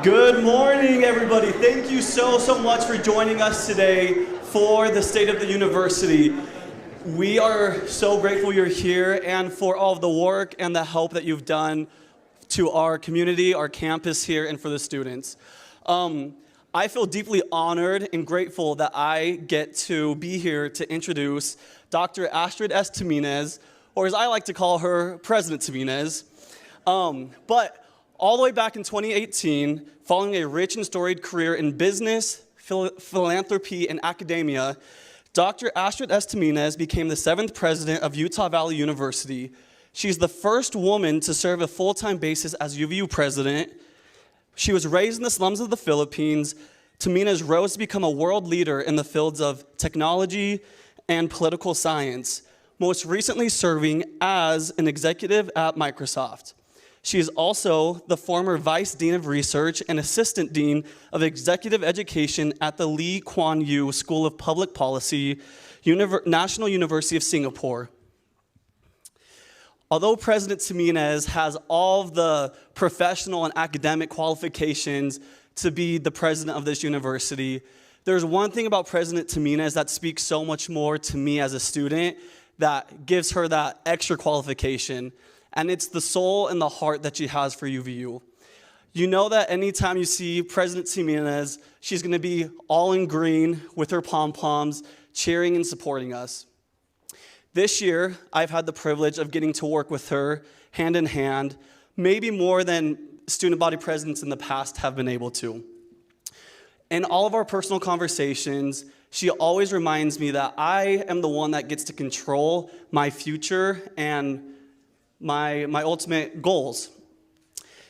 Good morning, everybody. Thank you so much for joining us today for the State of the University. We are so grateful you're here and for all of the work and the help that you've done to our community, our campus here, and for the students. I feel deeply honored and grateful that I get to be here to introduce Dr. Astrid S. Tuminez, or as I like to call her, President Tuminez. But all the way back in 2018, following a rich and storied career in business, philanthropy, and academia, Dr. Astrid S. Tuminez became the 7th president of Utah Valley University. She's the first woman to serve a full-time basis as UVU president. She was raised in the slums of the Philippines. Tuminez rose to become a world leader in the fields of technology and political science, most recently serving as an executive at Microsoft. She is also the former Vice Dean of Research and Assistant Dean of Executive Education at the Lee Kuan Yew School of Public Policy, National University of Singapore. Although President Tuminez has all of the professional and academic qualifications to be the president of this university, there's one thing about President Tuminez that speaks so much more to me as a student that gives her that extra qualification, and it's the soul and the heart that she has for UVU. You know that anytime you see President Tuminez, she's going to be all in green with her pom-poms, cheering and supporting us. This year, I've had the privilege of getting to work with her hand in hand, maybe more than student body presidents in the past have been able to. In all of our personal conversations, she always reminds me that I am the one that gets to control my future and my ultimate goals.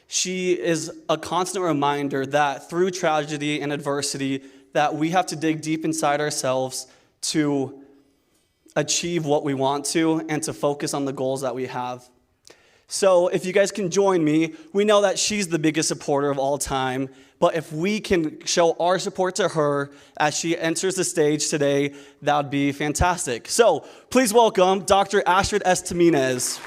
She is a constant reminder that through tragedy and adversity, that we have to dig deep inside ourselves to achieve what we want to and to focus on the goals that we have. So if you guys can join me, we know that she's the biggest supporter of all time, but if we can show our support to her as she enters the stage today, that would be fantastic. So please welcome Dr. Astrid S. Tuminez.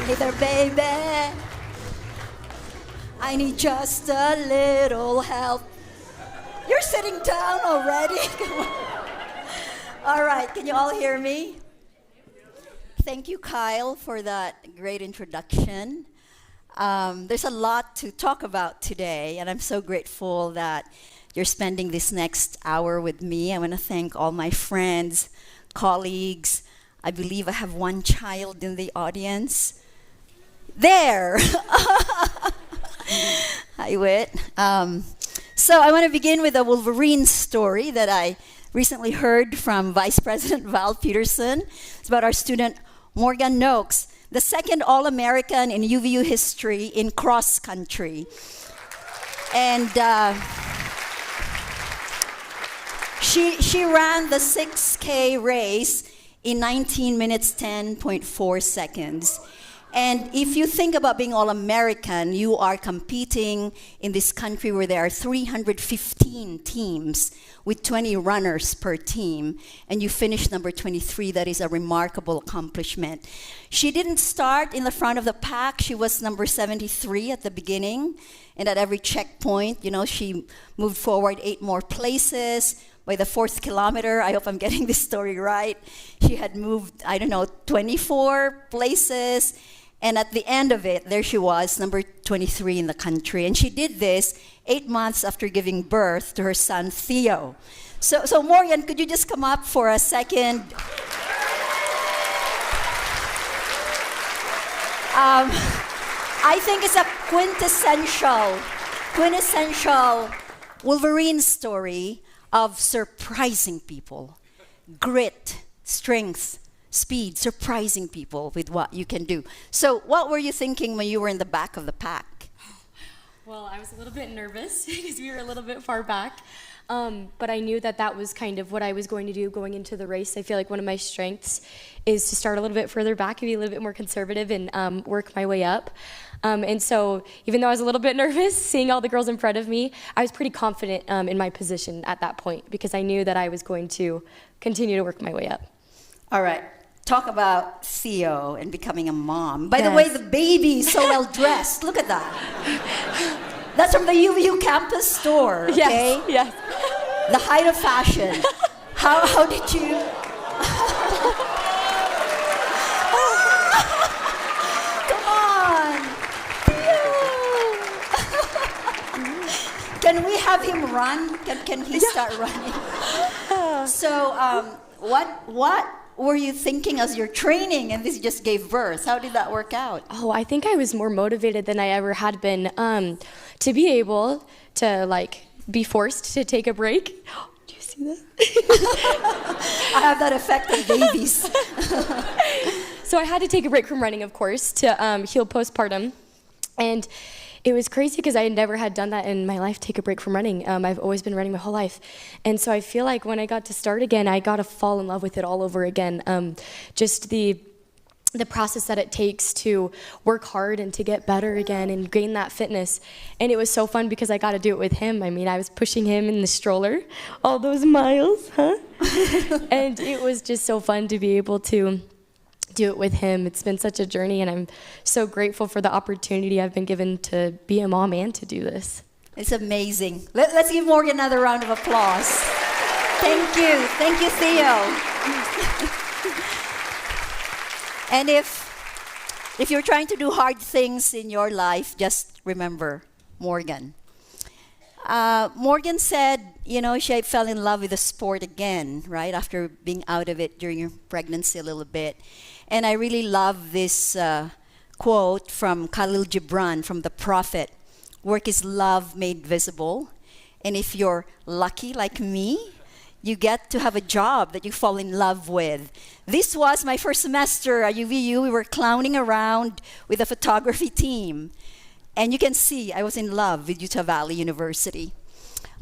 Hey there, baby. I need just a little help. You're sitting down already? Come on. All right, can you all hear me? Thank you, Kyle, for that great introduction. There's a lot to talk about today, and I'm so grateful that you're spending this next hour with me. I want to thank all my friends, colleagues. I believe I have one child in the audience. There! Hi, Whit. So I want to begin with a Wolverine story that I recently heard from Vice President Val Peterson. It's about our student Morgan Noakes, the second All-American in UVU history in cross country. And she ran the 6K race in 19 minutes, 10.4 seconds. And if you think about being All-American, you are competing in this country where there are 315 teams with 20 runners per team, and you finished number 23. That is a remarkable accomplishment. She didn't start in the front of the pack. She was number 73 at the beginning, and at every checkpoint, she moved forward 8 more places. By the 4th kilometer, I hope I'm getting this story right, she had moved, 24 places. And at the end of it, there she was, number 23 in the country. And she did this 8 months after giving birth to her son, Theo. So Morgan, could you just come up for a second? I think it's a quintessential Wolverine story of surprising people, grit, strength, speed, surprising people with what you can do. So what were you thinking when you were in the back of the pack? Well, I was a little bit nervous because we were a little bit far back. But I knew that that was kind of what I was going to do going into the race. I feel like one of my strengths is to start a little bit further back and be a little bit more conservative and work my way up. And so even though I was a little bit nervous seeing all the girls in front of me, I was pretty confident in my position at that point because I knew that I was going to continue to work my way up. All right. Talk about Theo and becoming a mom. By the way, the baby is so well dressed. Look at that. That's from the UVU campus store, okay? Yes. The height of fashion. How did you... Come on! Theo! Can we have him run? Can he start running? So, what were you thinking as you're training and this just gave birth? How did that work out? Oh, I think I was more motivated than I ever had been to be able to be forced to take a break. Do you see that? I have that effect on babies. So I had to take a break from running, of course, to heal postpartum. And it was crazy because I never had done that in my life, take a break from running. I've always been running my whole life. And so I feel like when I got to start again, I got to fall in love with it all over again. Just the process that it takes to work hard and to get better again and gain that fitness. And it was so fun because I got to do it with him. I mean, I was pushing him in the stroller all those miles, And it was just so fun to be able to do it with him. It's been such a journey, and I'm so grateful for the opportunity I've been given to be a mom and to do this. It's amazing. Let's give Morgan another round of applause. Thank you. Thank you, Theo. And if you're trying to do hard things in your life, just remember Morgan. Morgan said, she fell in love with the sport again, right, after being out of it during her pregnancy a little bit. And I really love this quote from Khalil Gibran, from the Prophet. Work is love made visible. And if you're lucky like me, you get to have a job that you fall in love with. This was my first semester at UVU. We were clowning around with a photography team. And you can see I was in love with Utah Valley University.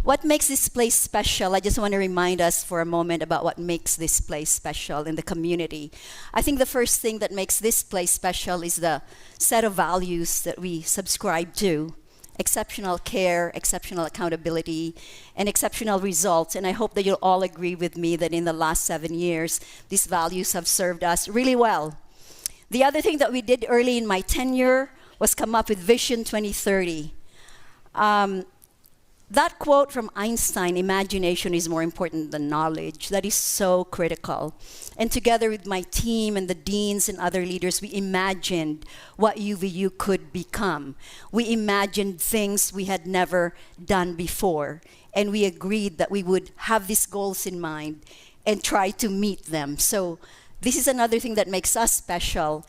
What makes this place special? I just want to remind us for a moment about what makes this place special in the community. I think the first thing that makes this place special is the set of values that we subscribe to. Exceptional care, exceptional accountability, and exceptional results. And I hope that you'll all agree with me that in the last 7 years, these values have served us really well. The other thing that we did early in my tenure was come up with Vision 2030. That quote from Einstein, imagination is more important than knowledge, that is so critical. And together with my team and the deans and other leaders, we imagined what UVU could become. We imagined things we had never done before. And we agreed that we would have these goals in mind and try to meet them. So this is another thing that makes us special.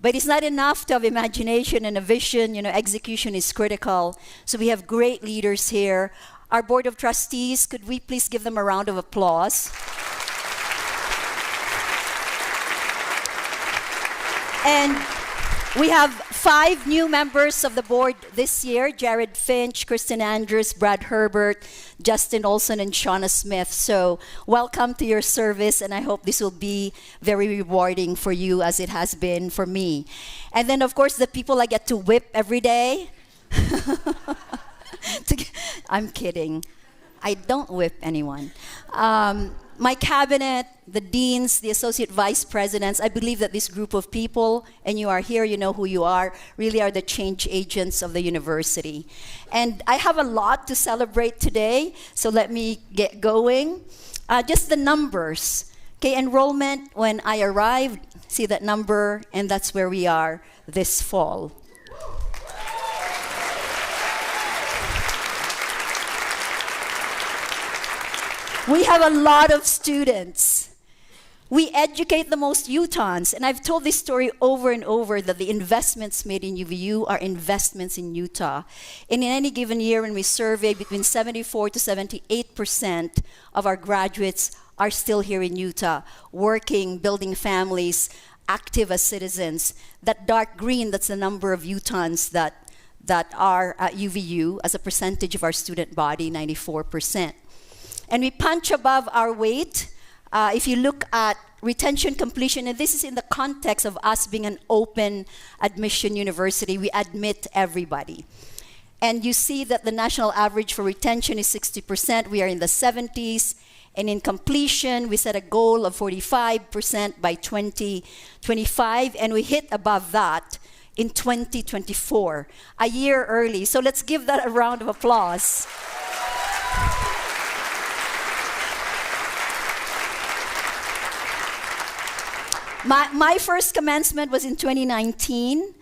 But it's not enough to have imagination and a vision. Execution is critical. So we have great leaders here. Our Board of Trustees, could we please give them a round of applause? And we have 5 new members of the board this year: Jared Finch, Kristen Andrews, Brad Herbert, Justin Olson, and Shauna Smith. So welcome to your service, and I hope this will be very rewarding for you as it has been for me. And then, of course, the people I get to whip every day. I'm kidding. I don't whip anyone. My cabinet, the deans, the associate vice presidents, I believe that this group of people, and you are here, you know who you are, really are the change agents of the university. And I have a lot to celebrate today, so let me get going. Just the numbers. Okay, enrollment, when I arrived, see that number, and that's where we are this fall. We have a lot of students. We educate the most Utahns, and I've told this story over and over that the investments made in UVU are investments in Utah. And in any given year when we survey, between 74 to 78% of our graduates are still here in Utah, working, building families, active as citizens. That dark green, that's the number of Utahns that are at UVU as a percentage of our student body, 94%. And we punch above our weight. If you look at retention completion, and this is in the context of us being an open admission university, we admit everybody. And you see that the national average for retention is 60%. We are in the 70s. And in completion, we set a goal of 45% by 2025, and we hit above that in 2024, a year early. So let's give that a round of applause. My first commencement was in 2019.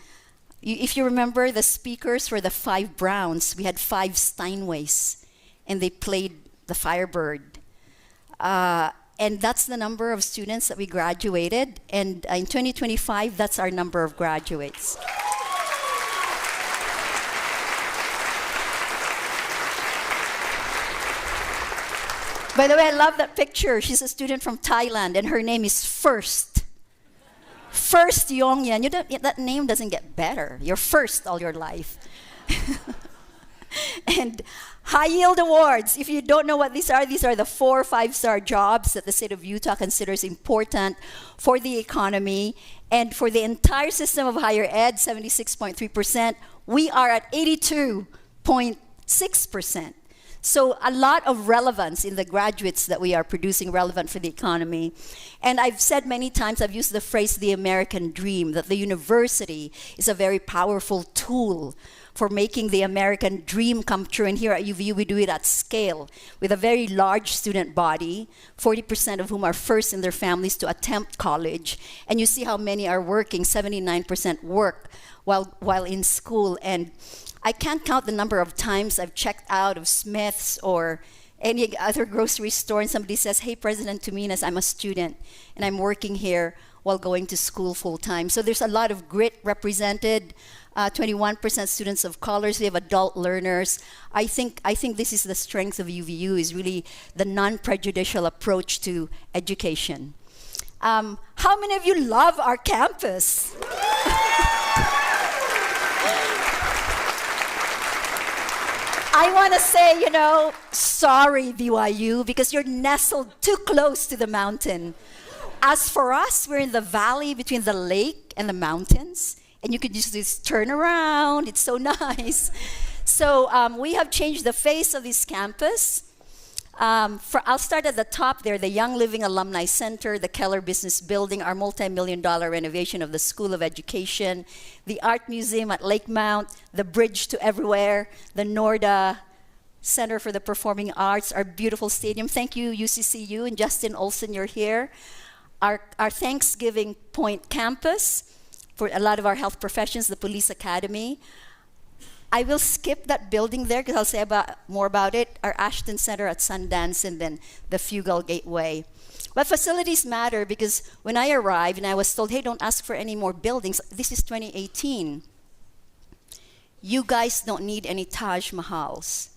If you remember, the speakers were the 5 Browns. We had 5 Steinways, and they played the Firebird. And that's the number of students that we graduated. And in 2025, that's our number of graduates. By the way, I love that picture. She's a student from Thailand, and her name is First. First Yongyan. That name doesn't get better. You're first all your life. And high yield awards. If you don't know what these are the 4 5-star jobs that the state of Utah considers important for the economy. And for the entire system of higher ed, 76.3%. We are at 82.6%. So a lot of relevance in the graduates that we are producing, relevant for the economy. And I've said many times, I've used the phrase the American dream, that the university is a very powerful tool for making the American dream come true. And here at UVU, we do it at scale with a very large student body, 40% of whom are first in their families to attempt college. And you see how many are working, 79% work while in school. And I can't count the number of times I've checked out of Smith's or any other grocery store and somebody says, hey, President Tuminez, I'm a student and I'm working here while going to school full time. So there's a lot of grit represented, 21% students of colors, we have adult learners. I think this is the strength of UVU, is really the non-prejudicial approach to education. How many of you love our campus? I want to say, sorry, BYU, because you're nestled too close to the mountain. As for us, we're in the valley between the lake and the mountains, and you could just turn around. It's so nice. So we have changed the face of this campus. I'll start at the top there, the Young Living Alumni Center, the Keller Business Building, our multi-million-dollar renovation of the School of Education, the Art Museum at Lakemount, the Bridge to Everywhere, the Norda Center for the Performing Arts, our beautiful stadium. Thank you, UCCU, and Justin Olson, you're here. Our Thanksgiving Point campus for a lot of our health professions, the Police Academy. I will skip that building there because I'll say more about it. Our Ashton Center at Sundance, and then the Fugal Gateway. But facilities matter because when I arrived and I was told, hey, don't ask for any more buildings. This is 2018. You guys don't need any Taj Mahals.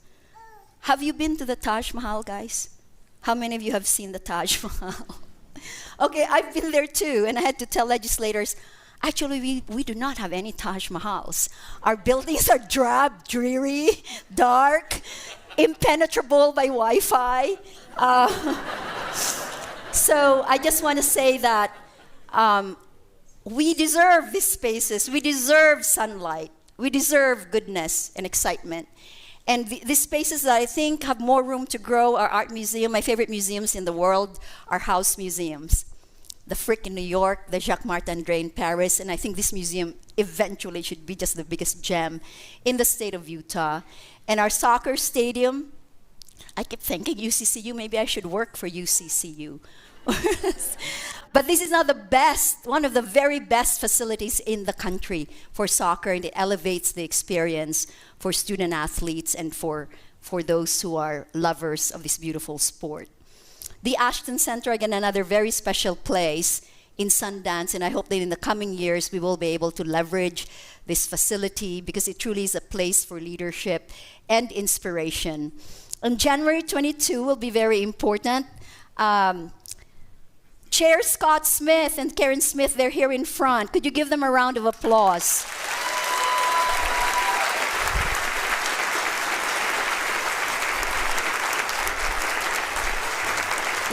Have you been to the Taj Mahal, guys? How many of you have seen the Taj Mahal? Okay, I've been there too, and I had to tell legislators, actually, we do not have any Taj Mahals. Our buildings are drab, dreary, dark, impenetrable by Wi-Fi. So I just want to say that we deserve these spaces. We deserve sunlight. We deserve goodness and excitement. And these spaces that I think have more room to grow are Art Museum. My favorite museums in the world are house museums. The Frick in New York, the Jacques Martin in Paris, and I think this museum eventually should be just the biggest gem in the state of Utah. And our soccer stadium, I kept thinking UCCU, maybe I should work for UCCU. But this is now the best, one of the very best facilities in the country for soccer, and it elevates the experience for student athletes and for those who are lovers of this beautiful sport. The Ashton Center, again, another very special place in Sundance, and I hope that in the coming years we will be able to leverage this facility because it truly is a place for leadership and inspiration. On January 22 will be very important. Chair Scott Smith and Karen Smith, they're here in front. Could you give them a round of applause?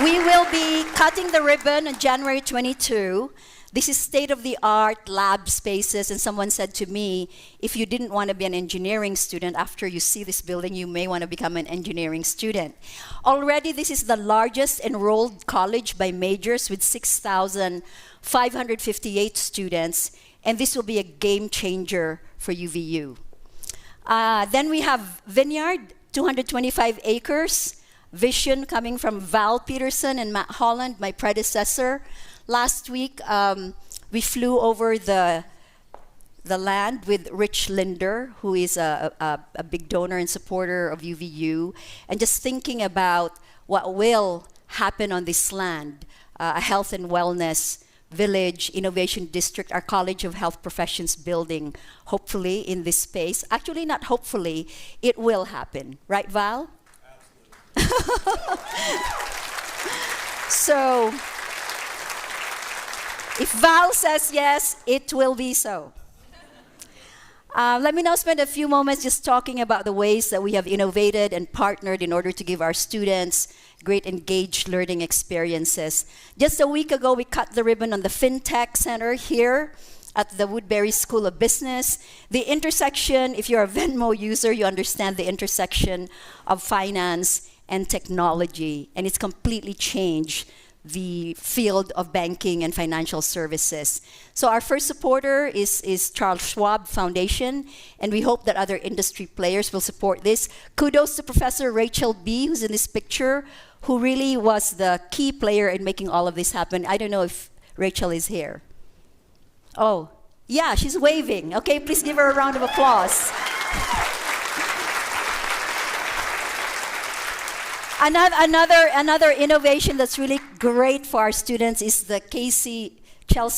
We will be cutting the ribbon on January 22. This is state-of-the-art lab spaces, and someone said to me, if you didn't want to be an engineering student, after you see this building, you may want to become an engineering student. Already, this is the largest enrolled college by majors with 6,558 students, and this will be a game changer for UVU. Then we have Vineyard, 225 acres. Vision coming from Val Peterson and Matt Holland, my predecessor. Last week, we flew over the land with Rich Linder, who is a big donor and supporter of UVU, and just thinking about what will happen on this land, a health and wellness village, innovation district, our College of Health Professions building, hopefully in this space. Actually, not hopefully, it will happen. Right, Val? So, if Val says yes, it will be so. Let me now spend a few moments just talking about the ways that we have innovated and partnered in order to give our students great engaged learning experiences. Just a week ago, we cut the ribbon on the FinTech Center here at the Woodbury School of Business. The intersection, if you're a Venmo user, you understand the intersection of finance and technology, and it's completely changed the field of banking and financial services. So our first supporter is Charles Schwab Foundation, and we hope that other industry players will support this. Kudos to Professor Rachel B., who's in this picture, who really was the key player in making all of this happen. I don't know if Rachel is here. Oh, yeah, she's waving. Okay, please give her a round of applause. Another innovation that's really great for our students is the Chelsea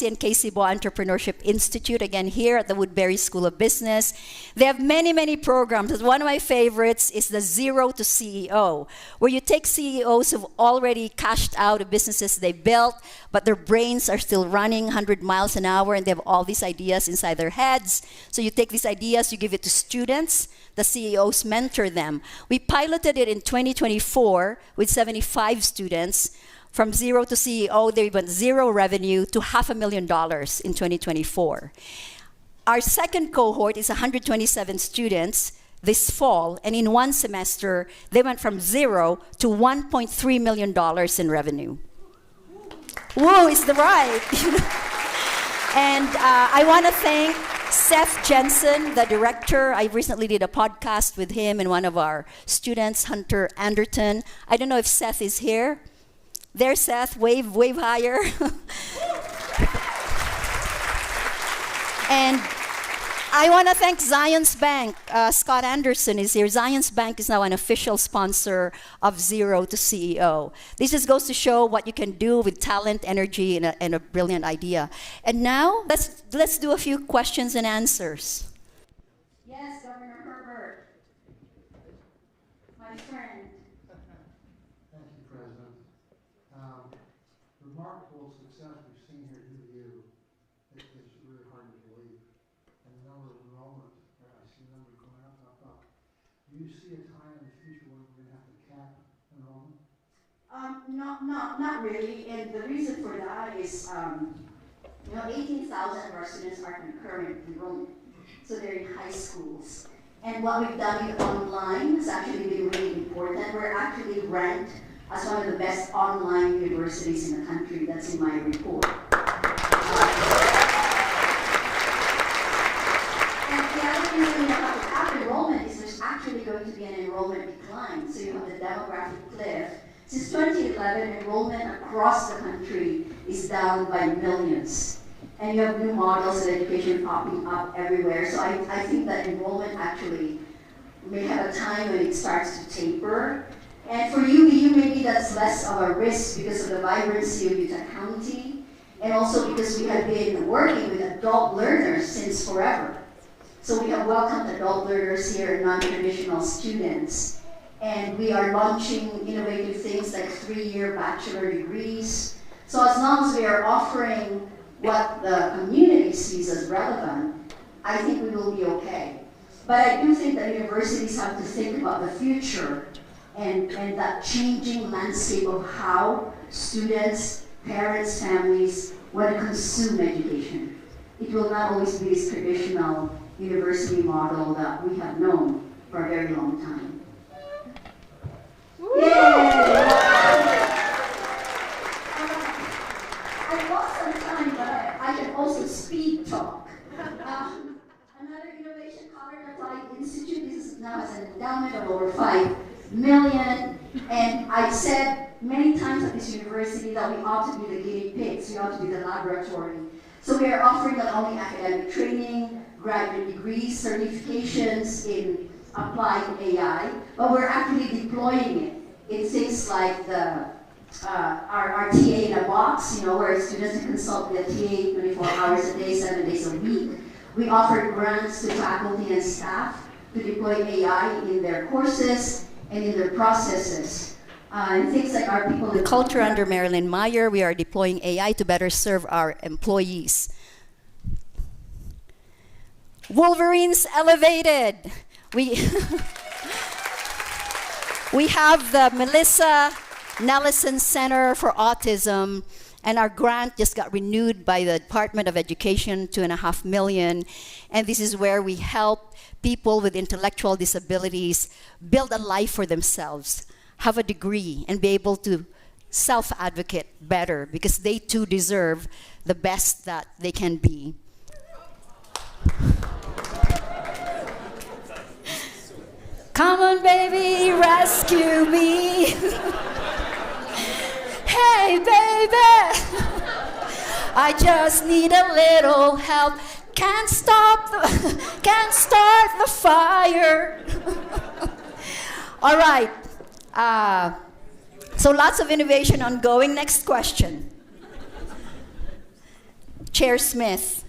and Casey Bois Entrepreneurship Institute, again here at the Woodbury School of Business. They have many, many programs. One of my favorites is the Zero to CEO, where you take CEOs who've already cashed out of businesses they built, but their brains are still running 100 miles an hour, and they have all these ideas inside their heads. So you take these ideas, you give it to students, the CEOs mentor them. We piloted it in 2024 with 75 students. From Zero to CEO, they went zero revenue to $500,000 in 2024. Our second cohort is 127 students this fall, and in one semester, they went from zero to $1.3 million in revenue. Whoa, is the right. And I want to thank Seth Jensen, the director. I recently did a podcast with him and one of our students, Hunter Anderton. I don't know if Seth is here. There's Seth, wave higher. And I want to thank Zions Bank. Scott Anderson is here. Zions Bank is now an official sponsor of Zero to CEO. This just goes to show what you can do with talent, energy, and a brilliant idea. And now, let's do a few questions and answers. Yes, Governor Herbert, my friend. Thank you, President. Remarkable success we've seen here at UVU. It's really hard to believe. And the number of enrollment, I see numbers going up. Do you see a time in the future when we're going to have to cap enrollment? Not really. And the reason for that is, 18,000 of our students are concurrent enrollment. So they're in high schools. And what we've done with online has actually been really important. We're actually ranked as one of the best online universities in the country. That's in my report. And the other thing when you have to cap enrollment is there's actually going to be an enrollment decline. So you have the demographic cliff. Since 2011, enrollment across the country is down by millions. And you have new models of education popping up everywhere. So I think that enrollment actually may have a time when it starts to taper. And for UVU, maybe that's less of a risk because of the vibrancy of Utah County, and also because we have been working with adult learners since forever. So we have welcomed adult learners here and non-traditional students. and we are launching innovative things like 3-year bachelor degrees. So as long as we are offering what the community sees as relevant, I think we will be okay. But I do think that universities have to think about the future and that changing landscape of how students, parents, families want to consume education. It will not always be this traditional university model that we have known for a very long time. Yay! I lost some time, but I can also speed talk. Another innovation College Applied Institute, this now has an endowment of over $5 million, and I've said many times at this university that we ought to be the guinea pigs, we ought to be the laboratory. So we are offering not only academic training, graduate degrees, certifications in applied AI, but we're actually deploying it in things like our TA in a box, where students can consult with a TA 24 hours a day, 7 days a week. We offer grants to faculty and staff to deploy AI in their courses and in their processes. And things like our people in culture under Marilyn Meyer, we are deploying AI to better serve our employees. Wolverines elevated. We have the Melissa Nelson Center for Autism, and our grant just got renewed by the Department of Education, $2.5 million. And this is where we help people with intellectual disabilities build a life for themselves, have a degree, and be able to self-advocate better, because they too deserve the best that they can be. Come on, baby, rescue me. Hey, baby, I just need a little help. Can't start the fire. All right. So lots of innovation ongoing. Next question. Chair Smith.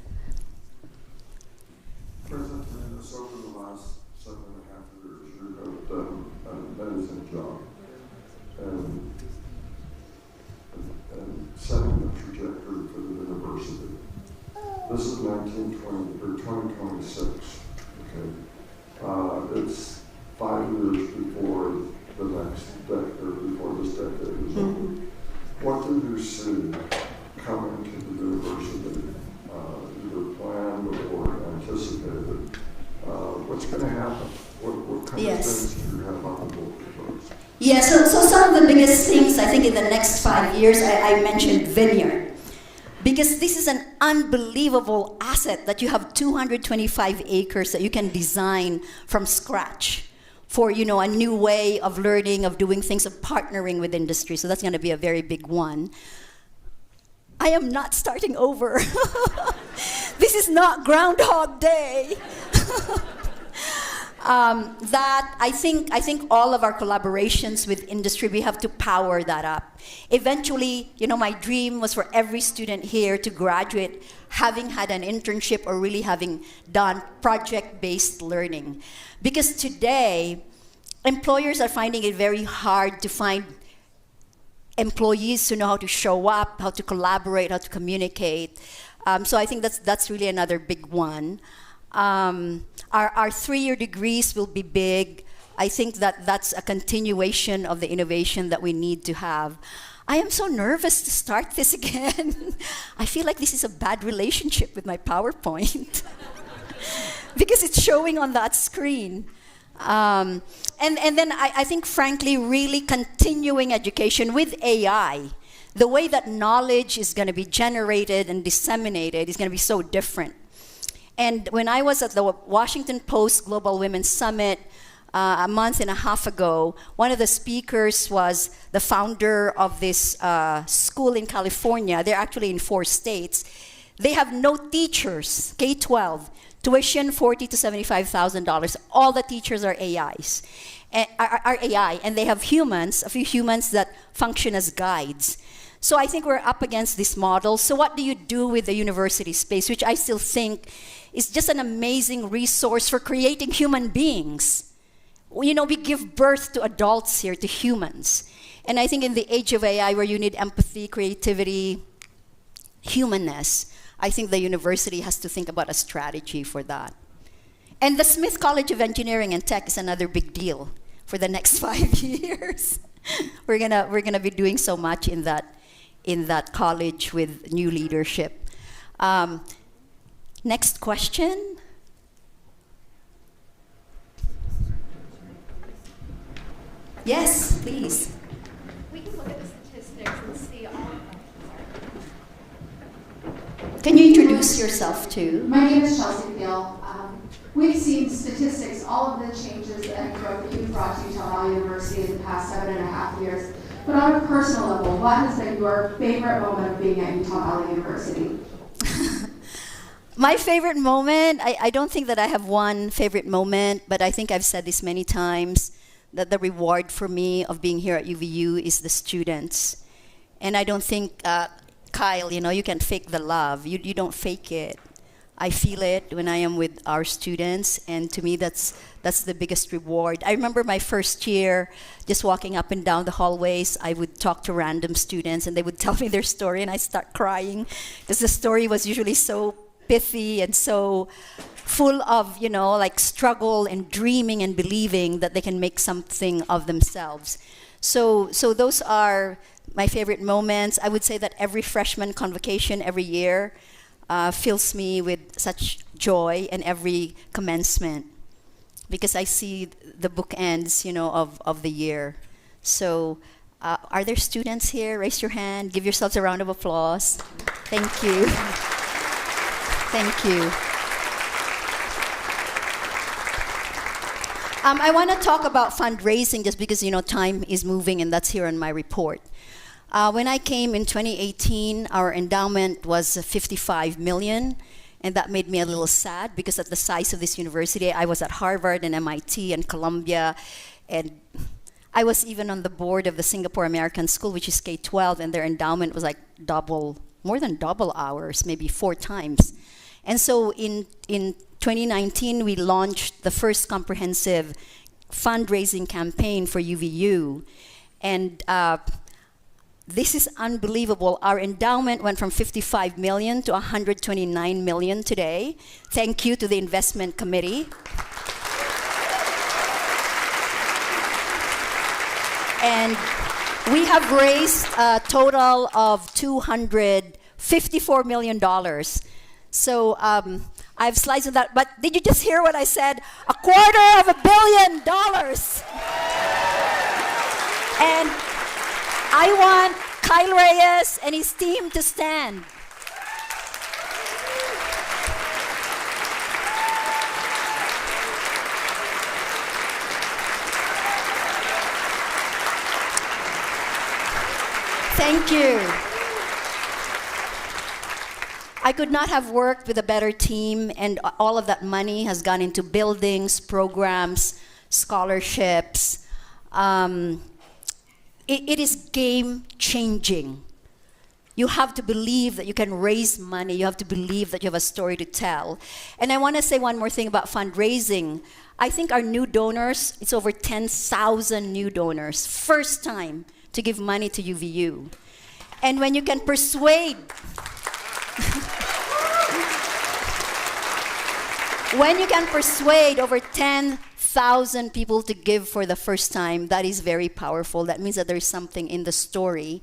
President Tuminez, over the last 7.5 years, you have done an amazing job and setting the trajectory for the university. This is 2026. Okay, it's 5 years before the next decade, or before this decade is over. What do you see coming to the university, either planned or anticipated? What's going to happen? What kind of things do you have on the board first? Yeah, so some of the biggest things, I think, in the next 5 years, I mentioned Vineyard. Because this is an unbelievable asset that you have 225 acres that you can design from scratch for, a new way of learning, of doing things, of partnering with industry. So that's going to be a very big one. I am not starting over. This is not Groundhog Day. That I think all of our collaborations with industry, we have to power that up. Eventually, my dream was for every student here to graduate having had an internship or really having done project-based learning. Because today, employers are finding it very hard to find employees who know how to show up, how to collaborate, how to communicate. So I think that's really another big one. Our 3-year degrees will be big. I think that's a continuation of the innovation that we need to have. I am so nervous to start this again. I feel like this is a bad relationship with my PowerPoint because it's showing on that screen. And then I think, frankly, really continuing education with AI. The way that knowledge is going to be generated and disseminated is going to be so different. And when I was at the Washington Post Global Women's Summit a month and a half ago, one of the speakers was the founder of this school in California. They're actually in 4 states. They have no teachers, K-12, tuition $40,000 to $75,000. All the teachers are AIs, are AI, and they have humans, a few humans that function as guides. So I think we're up against this model. So what do you do with the university space, which I still think is just an amazing resource for creating human beings? we give birth to adults here, to humans. And I think in the age of AI, where you need empathy, creativity, humanness, I think the university has to think about a strategy for that. And the Smith College of Engineering and Tech is another big deal for the next 5 years. We're gonna be doing so much in that college with new leadership. Next question. Yes, please. We can look at the statistics and see all of them. Can you introduce yourself too? My name is Chelsea Thiel. We've seen statistics, all of the changes and growth that you've brought to Utah University in the past 7.5 years. But on a personal level, what has been your favorite moment of being at Utah Valley University? My favorite moment, I don't think that I have one favorite moment, but I think I've said this many times, that the reward for me of being here at UVU is the students. And I don't think, Kyle, you can fake the love. You don't fake it. I feel it when I am with our students, and to me that's the biggest reward. I remember my first year, just walking up and down the hallways, I would talk to random students and they would tell me their story and I start crying because the story was usually so pithy and so full of, like struggle and dreaming and believing that they can make something of themselves. So those are my favorite moments. I would say that every freshman convocation every year fills me with such joy, and every commencement, because I see the bookends, of the year. So are there students here? Raise your hand. Give yourselves a round of applause. Thank you. Thank you. I want to talk about fundraising just because, time is moving, and that's here in my report. When I came in 2018, our endowment was 55 million, and that made me a little sad because at the size of this university, I was at Harvard and MIT and Columbia, and I was even on the board of the Singapore American School, which is K-12, and their endowment was like more than double ours, maybe 4 times. And so in 2019, we launched the first comprehensive fundraising campaign for UVU, and this is unbelievable. Our endowment went from 55 million to 129 million today. Thank you to the investment committee. And we have raised a total of $254 million. So I have slides of that. But did you just hear what I said? $250 million. And I want Kyle Reyes and his team to stand. Thank you. I could not have worked with a better team, and all of that money has gone into buildings, programs, scholarships. It is game-changing. You have to believe that you can raise money. You have to believe that you have a story to tell. And I want to say one more thing about fundraising. I think our new donors, it's over 10,000 new donors, first time to give money to UVU. And when you can persuade, when you can persuade over 10,000 people to give for the first time, that is very powerful. That means that there is something in the story.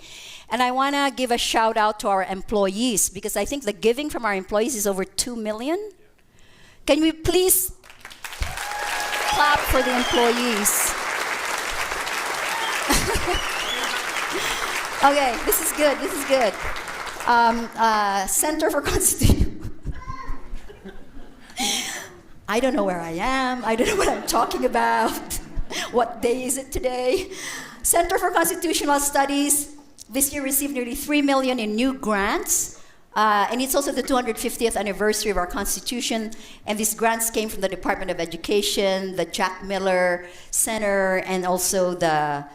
And I want to give a shout out to our employees, because I think the giving from our employees is over 2 million. Can we please clap for the employees? Okay, this is good, this is good. Center for Constitution. I don't know where I am. I don't know what I'm talking about. What day is it today? Center for Constitutional Studies this year received nearly $3 million in new grants. And it's also the 250th anniversary of our Constitution. And these grants came from the Department of Education, the Jack Miller Center, and also the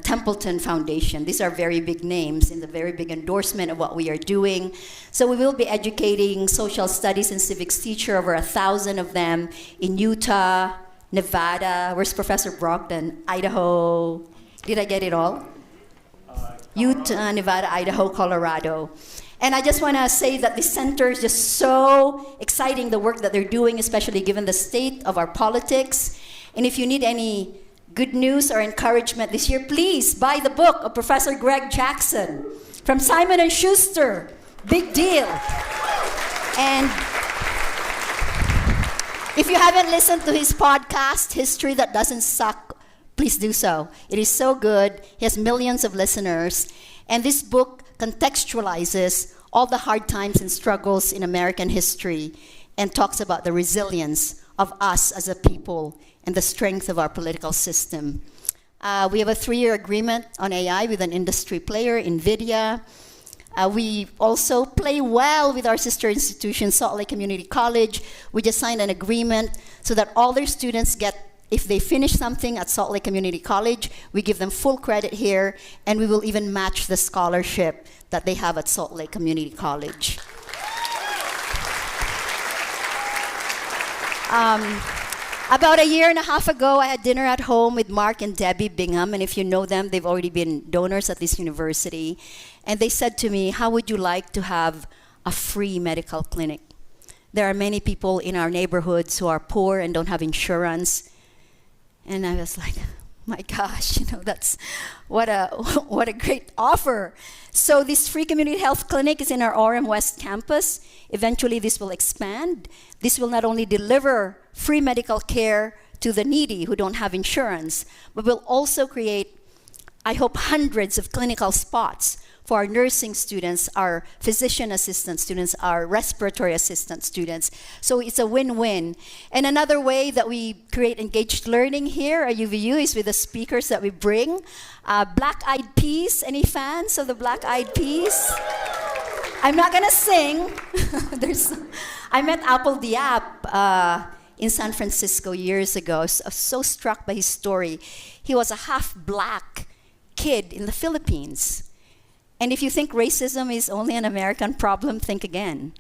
Templeton Foundation. These are very big names in the very big endorsement of what we are doing. So we will be educating social studies and civics teacher, over 1,000 of them in Utah, Nevada. Where's Professor Brogdon? Idaho. Did I get it all? Utah, Nevada, Idaho, Colorado. And I just want to say that the center is just so exciting, the work that they're doing, especially given the state of our politics. And if you need any good news or encouragement this year, please buy the book of Professor Greg Jackson from Simon & Schuster. Big deal. And if you haven't listened to his podcast, History That Doesn't Suck, please do so. It is so good. He has millions of listeners. And this book contextualizes all the hard times and struggles in American history and talks about the resilience of us as a people and the strength of our political system. We have a 3-year agreement on AI with an industry player, NVIDIA. We also play well with our sister institution, Salt Lake Community College. We just signed an agreement so that all their students get, if they finish something at Salt Lake Community College, we give them full credit here, and we will even match the scholarship that they have at Salt Lake Community College. About a year and a half ago, I had dinner at home with Mark and Debbie Bingham, and if you know them, they've already been donors at this university. And they said to me, how would you like to have a free medical clinic? There are many people in our neighborhoods who are poor and don't have insurance. And I was like, my gosh, that's what a great offer. So this free community health clinic is in our Orem West campus. Eventually, this will expand. This will not only deliver free medical care to the needy who don't have insurance, but will also create, I hope, hundreds of clinical spots for our nursing students, our physician assistant students, our respiratory assistant students. So it's a win-win. And another way that we create engaged learning here at UVU is with the speakers that we bring. Black Eyed Peas, any fans of the Black Eyed Peas? I'm not gonna sing. I met Apple Diab in San Francisco years ago. I was so struck by his story. He was a half-black kid in the Philippines. And if you think racism is only an American problem, think again.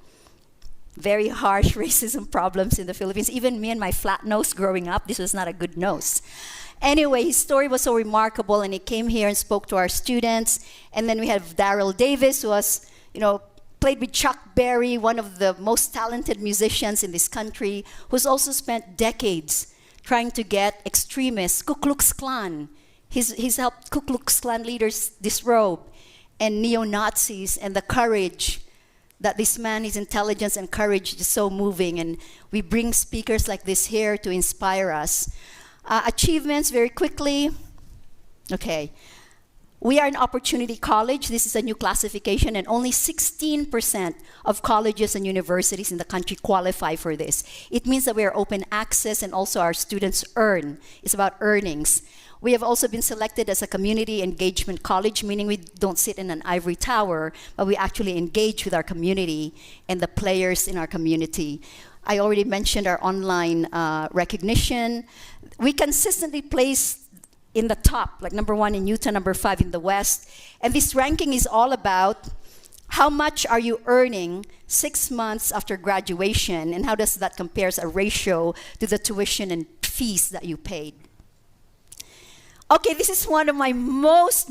Very harsh racism problems in the Philippines. Even me and my flat nose growing up, this was not a good nose. Anyway, his story was so remarkable, and he came here and spoke to our students. And then we have Daryl Davis, who was, played with Chuck Berry, one of the most talented musicians in this country, who's also spent decades trying to get extremists, Ku Klux Klan. He's helped Ku Klux Klan leaders disrobe, and neo-Nazis, and the courage that this man, his intelligence and courage is so moving. And we bring speakers like this here to inspire us. Achievements, very quickly. Okay. We are an opportunity college. This is a new classification, and only 16% of colleges and universities in the country qualify for this. It means that we are open access, and also our students earn. It's about earnings. We have also been selected as a community engagement college, meaning we don't sit in an ivory tower, but we actually engage with our community and the players in our community. I already mentioned our online recognition. We consistently place in the top, like number 1 in Utah, number 5 in the West. And this ranking is all about how much are you earning 6 months after graduation, and how does that compare as a ratio to the tuition and fees that you paid. Okay, this is one of my most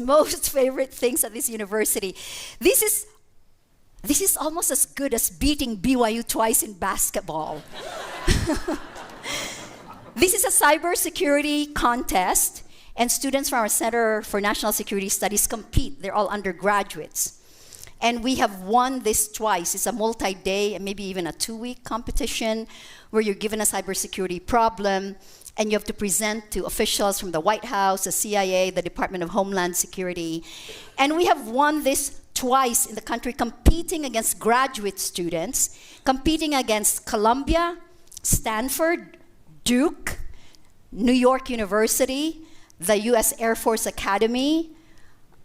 favorite things at this university. This is almost as good as beating BYU twice in basketball. This is a cybersecurity contest, and students from our Center for National Security Studies compete. They're all undergraduates. And we have won this twice. It's a multi-day and maybe even a 2-week competition where you're given a cybersecurity problem, and you have to present to officials from the White House, the CIA, the Department of Homeland Security. And we have won this twice in the country, competing against graduate students, competing against Columbia, Stanford, Duke, New York University, the U.S. Air Force Academy,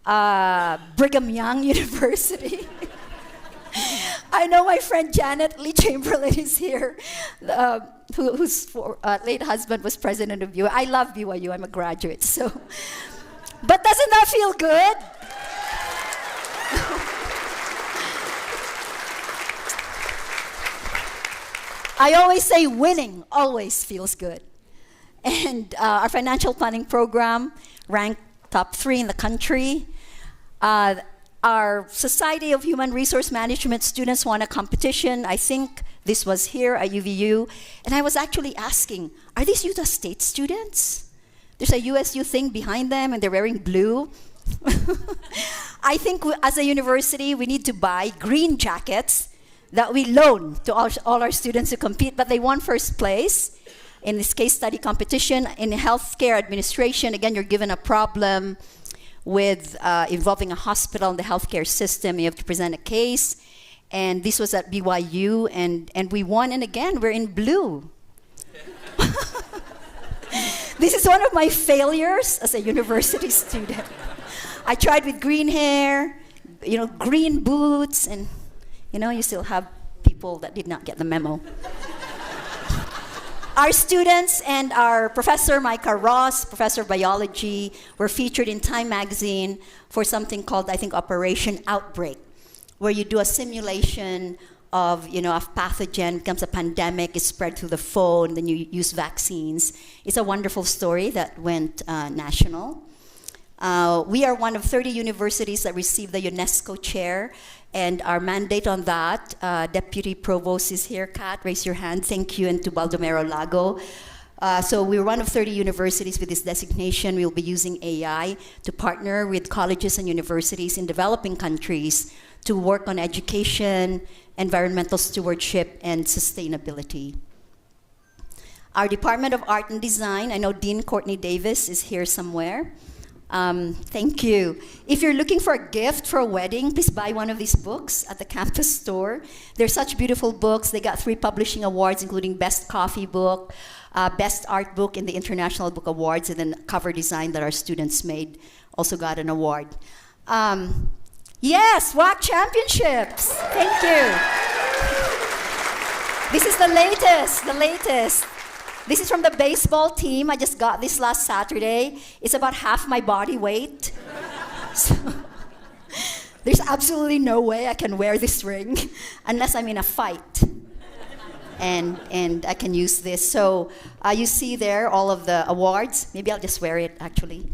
Brigham Young University. I know my friend Janet Lee Chamberlain is here, whose late husband was president of BYU. I love BYU, I'm a graduate, so. But doesn't that feel good? I always say winning always feels good. And our financial planning program ranked top 3 in the country. Our Society of Human Resource Management students won a competition. I think this was here at UVU. And I was actually asking, are these Utah State students? There's a USU thing behind them and they're wearing blue. I think as a university, we need to buy green jackets that we loan to all our students who compete, but they won first place in this case study competition. In healthcare administration, again, you're given a problem with involving a hospital and the healthcare system. You have to present a case, and this was at BYU, and we won, and again, we're in blue. This is one of my failures as a university student. I tried with green hair, green boots, and you still have people that did not get the memo. Our students and our professor, Micah Ross, professor of biology, were featured in Time magazine for something called, I think, Operation Outbreak, where you do a simulation of, a pathogen becomes a pandemic, it's spread through the phone, then you use vaccines. It's a wonderful story that went national. We are one of 30 universities that received the UNESCO chair, and our mandate on that, Deputy Provost is here. Kat, raise your hand. Thank you, and to Baldomero Lago. So we're one of 30 universities with this designation. We'll be using AI to partner with colleges and universities in developing countries to work on education, environmental stewardship, and sustainability. Our Department of Art and Design, I know Dean Courtney Davis is here somewhere. Thank you. If you're looking for a gift for a wedding, please buy one of these books at the campus store. They're such beautiful books. They got 3 publishing awards, including Best Coffee Book, Best Art Book in the International Book Awards, and then cover design that our students made also got an award. Yes, WAC Championships. Thank you. This is the latest. This is from the baseball team. I just got this last Saturday. It's about half my body weight. So, there's absolutely no way I can wear this ring unless I'm in a fight. And I can use this. So you see there all of the awards. Maybe I'll just wear it, actually.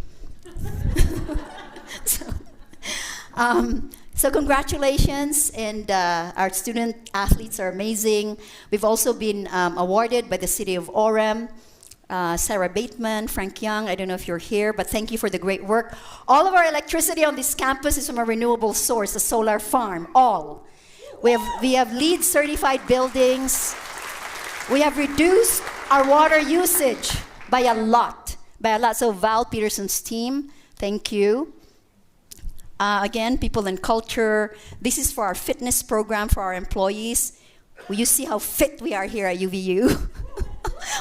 So congratulations, and our student athletes are amazing. We've also been awarded by the city of Orem, Sarah Bateman, Frank Young. I don't know if you're here, but thank you for the great work. All of our electricity on this campus is from a renewable source, a solar farm, all. We have LEED certified buildings. We have reduced our water usage by a lot. So Val Peterson's team, thank you. Again, people and culture. This is for our fitness program for our employees. Will you see how fit we are here at UVU?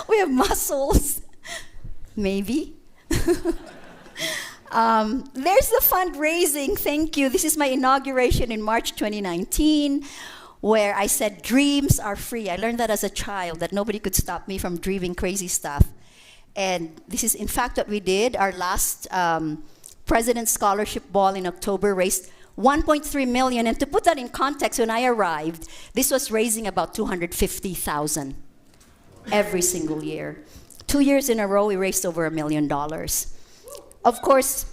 We have muscles. Maybe. There's the fundraising. Thank you. This is my inauguration in March 2019, where I said dreams are free. I learned that as a child, that nobody could stop me from dreaming crazy stuff. And this is, in fact, what we did. Our last President's Scholarship Ball in October raised $1.3 million. And to put that in context, when I arrived, this was raising about $250,000 every single year. 2 years in a row, we raised over $1 million. Of course,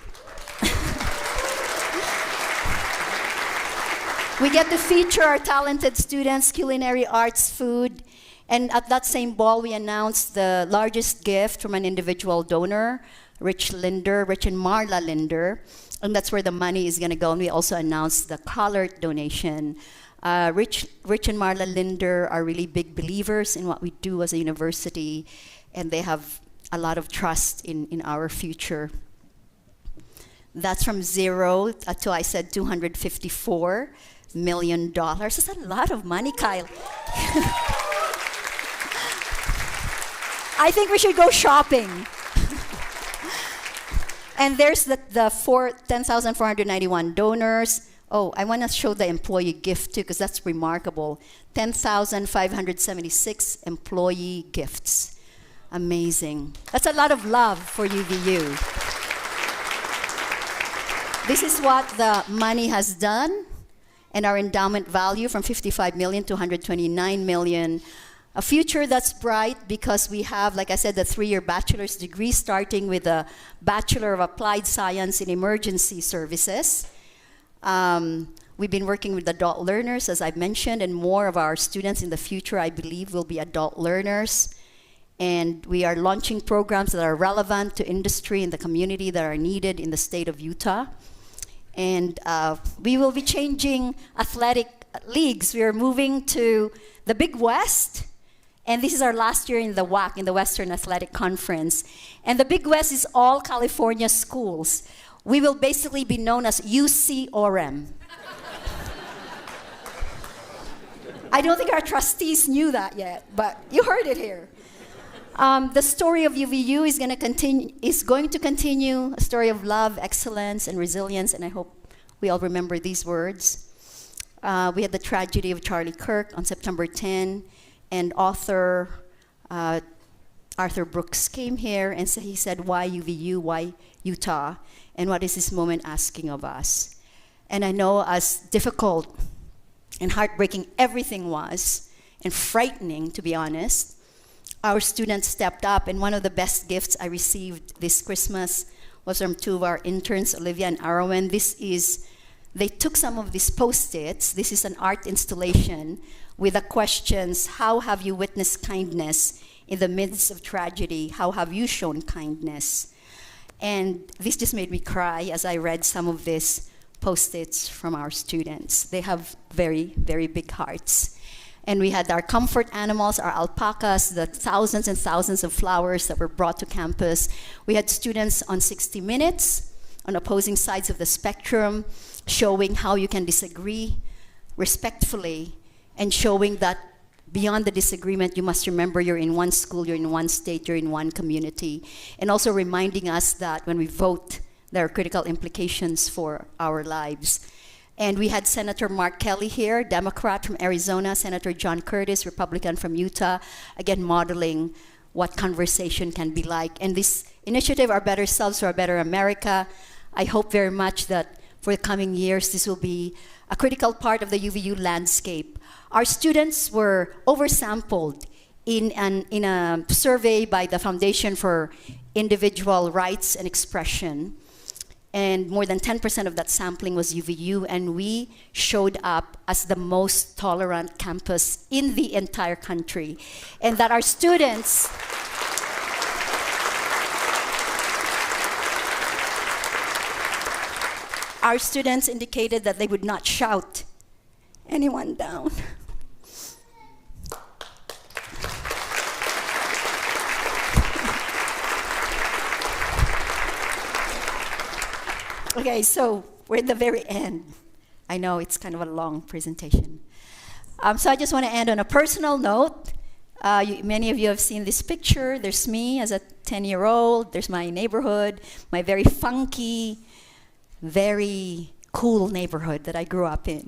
we get to feature our talented students, culinary arts, food. And at that same ball, we announced the largest gift from an individual donor, Rich and Marla Linder, and that's where the money is going to go. And we also announced the Collard donation. Rich and Marla Linder are really big believers in what we do as a university, and they have a lot of trust in our future. That's from zero to, I said, $254 million. That's a lot of money, Kyle. I think we should go shopping. And there's the 10,491 donors. Oh, I want to show the employee gift too, because that's remarkable. 10,576 employee gifts. Amazing. That's a lot of love for UVU. This is what the money has done, and our endowment value from $55 million to $129 million. A future that's bright because we have, like I said, the 3-year bachelor's degree starting with a Bachelor of Applied Science in Emergency Services. We've been working with adult learners, as I've mentioned, and more of our students in the future, I believe, will be adult learners. And we are launching programs that are relevant to industry and the community that are needed in the state of Utah. And we will be changing athletic leagues. We are moving to the Big West. And this is our last year in the WAC, in the Western Athletic Conference. And the Big West is all California schools. We will basically be known as UC-ORM. I don't think our trustees knew that yet, but you heard it here. The story of UVU is going to continue, a story of love, excellence, and resilience, and I hope we all remember these words. We had the tragedy of Charlie Kirk on September 10, and author Arthur Brooks came here and he said, why UVU, why Utah, and what is this moment asking of us? And I know as difficult and heartbreaking everything was, and frightening, to be honest, our students stepped up, and one of the best gifts I received this Christmas was from 2 of our interns, Olivia and Arwen. They took some of these Post-its. This is an art installation with the questions, how have you witnessed kindness in the midst of tragedy? How have you shown kindness? And this just made me cry as I read some of these Post-its from our students. They have very, very big hearts. And we had our comfort animals, our alpacas, the thousands and thousands of flowers that were brought to campus. We had students on 60 Minutes, on opposing sides of the spectrum, showing how you can disagree respectfully, and showing that beyond the disagreement, you must remember you're in one school, you're in one state, you're in one community. And also reminding us that when we vote, there are critical implications for our lives. And we had Senator Mark Kelly here, Democrat from Arizona, Senator John Curtis, Republican from Utah, again modeling what conversation can be like. And this initiative, Our Better Selves for a Better America, I hope very much that for the coming years, this will be a critical part of the UVU landscape. Our students were oversampled in a survey by the Foundation for Individual Rights and Expression. And more than 10% of that sampling was UVU, and we showed up as the most tolerant campus in the entire country. And that our students, indicated that they would not shout anyone down. Okay, so we're at the very end. I know it's kind of a long presentation. So I just want to end on a personal note. Many of you have seen this picture. There's me as a 10-year-old. There's my neighborhood, my very funky, very cool neighborhood that I grew up in.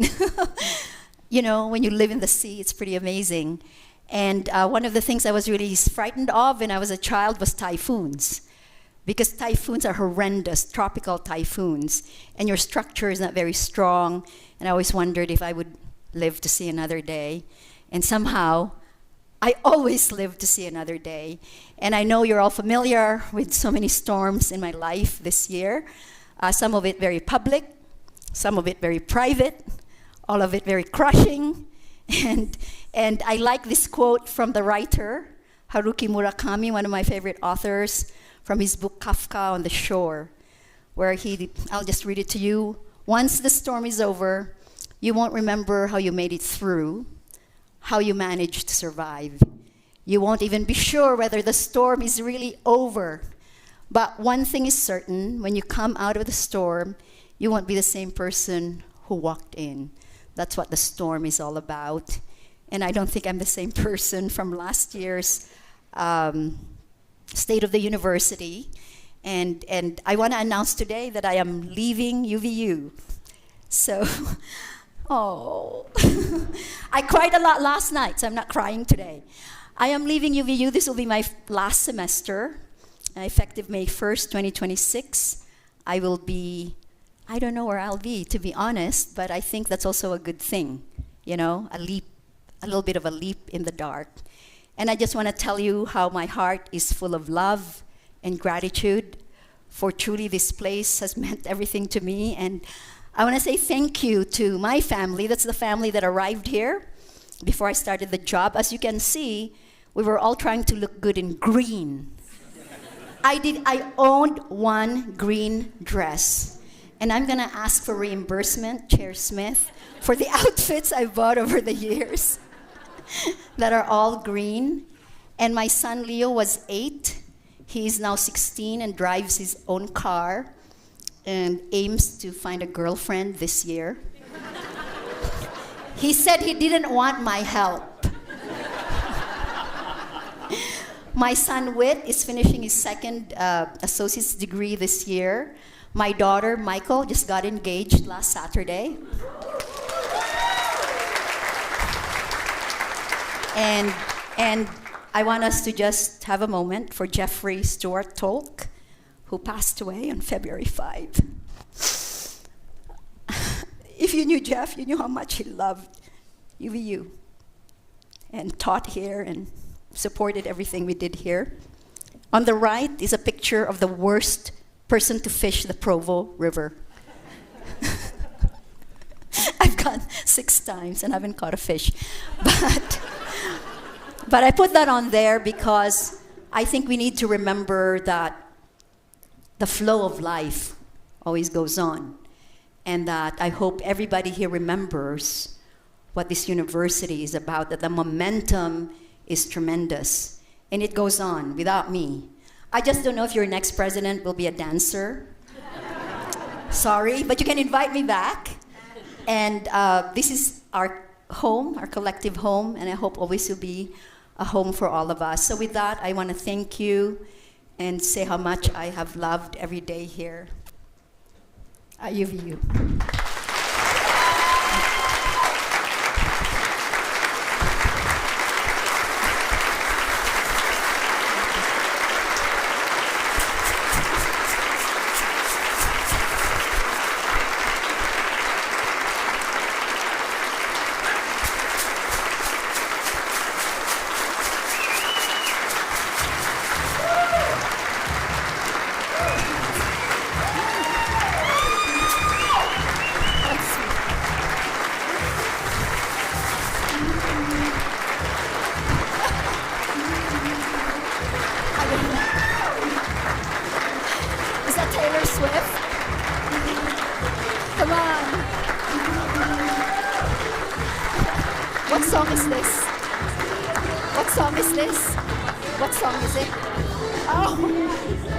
You know, when you live in the sea, it's pretty amazing. And one of the things I was really frightened of when I was a child was typhoons. Because typhoons are horrendous, tropical typhoons, and your structure is not very strong. And I always wondered if I would live to see another day. And somehow, I always lived to see another day. And I know you're all familiar with so many storms in my life this year. Some of it very public, some of it very private, all of it very crushing. And I like this quote from the writer, Haruki Murakami, one of my favorite authors, from his book Kafka on the Shore, where I'll just read it to you. Once the storm is over, you won't remember how you made it through, how you managed to survive. You won't even be sure whether the storm is really over. But one thing is certain, when you come out of the storm, you won't be the same person who walked in. That's what the storm is all about. And I don't think I'm the same person from last year's State of the University. And I want to announce today that I am leaving UVU. So, I cried a lot last night, so I'm not crying today. I am leaving UVU. This will be my last semester. Effective May 1st, 2026. I will be, I don't know where I'll be, to be honest, but I think that's also a good thing. You know, a little bit of a leap in the dark. And I just want to tell you how my heart is full of love and gratitude, for truly this place has meant everything to me. And I want to say thank you to my family. That's the family that arrived here before I started the job. As you can see, we were all trying to look good in green. I owned one green dress. And I'm going to ask for reimbursement, Chair Smith, for the outfits I bought over the years that are all green. And my son Leo was 8. He is now 16 and drives his own car and aims to find a girlfriend this year. He said he didn't want my help. My son Whit is finishing his second associate's degree this year. My daughter Michael just got engaged last Saturday. And I want us to just have a moment for Jeffrey Stewart Tolk, who passed away on February 5. If you knew Jeff, you knew how much he loved UVU and taught here and supported everything we did here. On the right is a picture of the worst person to fish the Provo River. I've gone 6 times and haven't caught a fish. But I put that on there because I think we need to remember that the flow of life always goes on, and that I hope everybody here remembers what this university is about, that the momentum is tremendous, and it goes on without me. I just don't know if your next president will be a dancer. Sorry, but you can invite me back. And this is our home, our collective home, and I hope always will be a home for all of us. So with that, I want to thank you and say how much I have loved every day here at UVU. What song is this? What song is this? What song is it? Oh!